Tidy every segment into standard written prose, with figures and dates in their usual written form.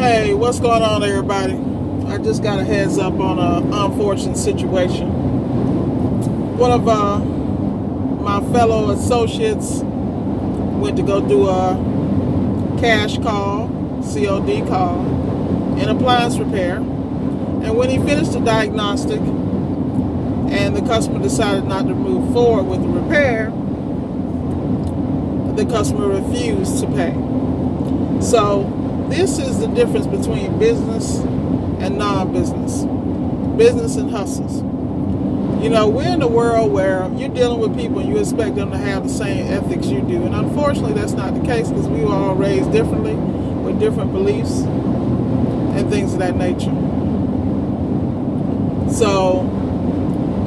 Hey, what's going on, everybody? I just got a heads up on an unfortunate situation. One of my fellow associates went to go do a cash call, COD call, in appliance repair. And when he finished the diagnostic and the customer decided not to move forward with the repair, the customer refused to pay. So this is the difference between business and non-business, business and hustles. You know, we're in a world where you're dealing with people and you expect them to have the same ethics you do. And unfortunately, that's not the case because we were all raised differently with different beliefs and things of that nature. So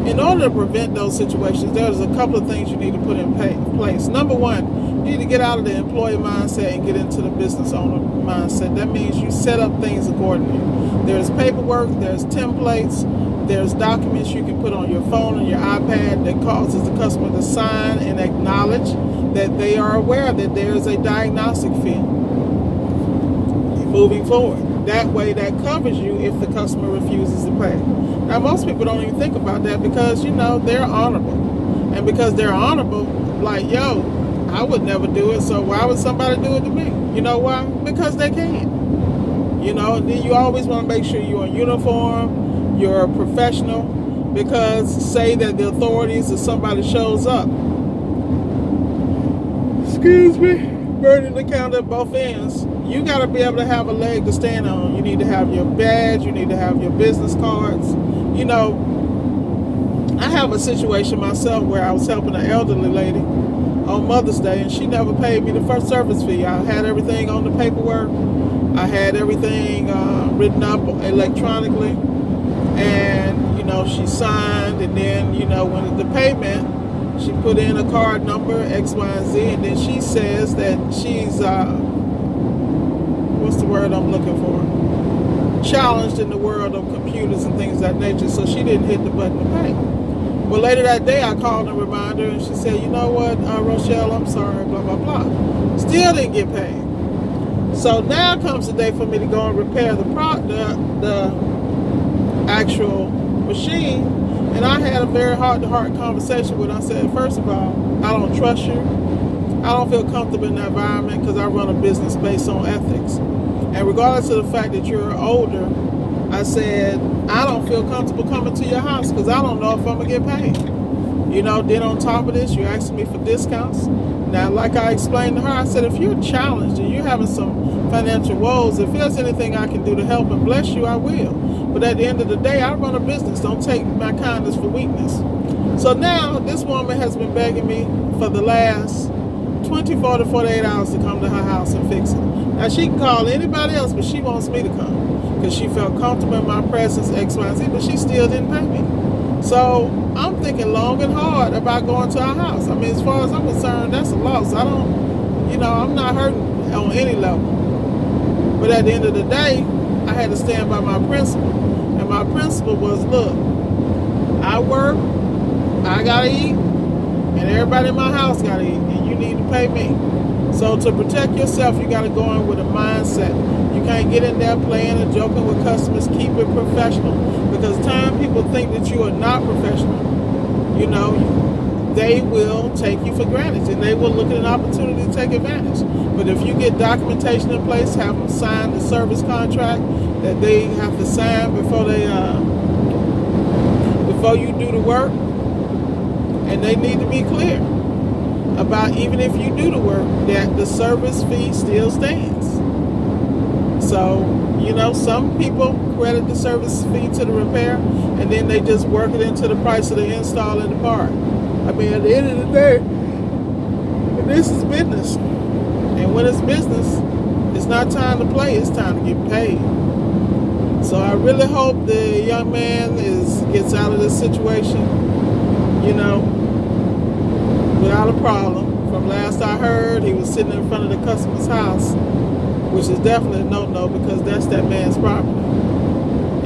in order to prevent those situations, there's a couple of things you need to put in place. Number one, you need to get out of the employee mindset and get into the business owner mindset. That means you set up things accordingly. There's paperwork, there's templates, there's documents you can put on your phone and your iPad that causes the customer to sign and acknowledge that they are aware that there's a diagnostic fee moving forward. That way, that covers you if the customer refuses to pay. Now, most people don't even think about that because, you know, they're honorable. And because they're honorable, like, yo, I would never do it, so why would somebody do it to me? You know why? Because they can. You know, and then you always want to make sure you're in uniform, you're a professional, because say that the authorities or somebody shows up, excuse me, burning the counter at both ends, you got to be able to have a leg to stand on. You need to have your badge, you need to have your business cards. You know, I have a situation myself where I was helping an elderly lady on Mother's Day, and she never paid me the first service fee. I had everything on the paperwork. I had everything written up electronically, and, you know, she signed, and then, you know, when the payment, she put in a card number, X, Y, and Z, and then she says that she's, what's the word I'm looking for? Challenged in the world of computers and things of that nature, so she didn't hit the button to pay. Well, later that day, I called and reminded her, and she said, you know what, Rochelle, I'm sorry, blah, blah, blah. Still didn't get paid. So now comes the day for me to go and repair the actual machine, and I had a very heart-to-heart conversation with her. I said, first of all, I don't trust you. I don't feel comfortable in that environment because I run a business based on ethics. And regardless of the fact that you're older, I said, I don't feel comfortable coming to your house because I don't know if I'm going to get paid. You know, then on top of this, you're asking me for discounts. Now, like I explained to her, I said, if you're challenged and you're having some financial woes, if there's anything I can do to help and bless you, I will. But at the end of the day, I run a business. Don't take my kindness for weakness. So now this woman has been begging me for the last 24 to 48 hours to come to her house and fix it. Now, she can call anybody else, but she wants me to come because she felt comfortable in my presence, X, Y, and Z, but she still didn't pay me. So I'm thinking long and hard about going to our house. I mean, as far as I'm concerned, that's a loss. I don't, you know, I'm not hurting on any level. But at the end of the day, I had to stand by my principle. And my principle was, look, I work, I gotta eat, and everybody in my house gotta eat, and you need to pay me. So to protect yourself, you gotta go in with a mindset. You can't get in there playing and joking with customers. Keep it professional. Because time people think that you are not professional, you know, they will take you for granted and they will look at an opportunity to take advantage. But if you get documentation in place, have them sign the service contract that they have to sign before you do the work, and they need to be clear about, even if you do the work, that the service fee still stands. So, you know, some people credit the service fee to the repair, and then they just work it into the price of the install and the part. I mean, at the end of the day, this is business. And when it's business, it's not time to play, it's time to get paid. So I really hope the young man gets out of this situation, you know, without a problem. From last I heard, he was sitting in front of the customer's house, which is definitely a no-no because that's that man's property.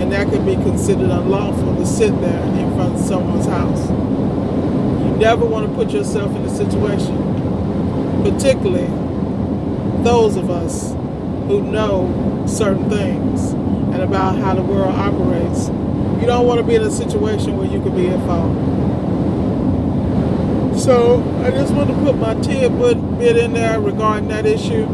And that could be considered unlawful to sit there in front of someone's house. You never want to put yourself in a situation, particularly those of us who know certain things and about how the world operates. You don't want to be in a situation where you could be at fault. So I just want to put my tidbit in there regarding that issue.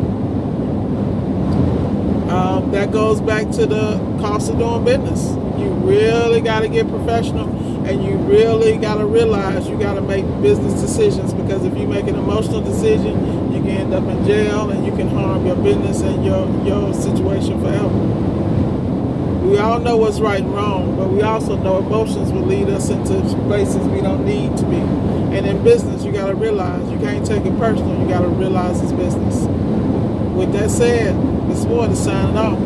That goes back to the cost of doing business. You really got to get professional, and you really got to realize you got to make business decisions, because if you make an emotional decision, you can end up in jail and you can harm your business and your situation forever. We all know what's right and wrong, but we also know emotions will lead us into places we don't need to be. And in business, you got to realize you can't take it personal. You got to realize it's business. With that said, it's more to sign off.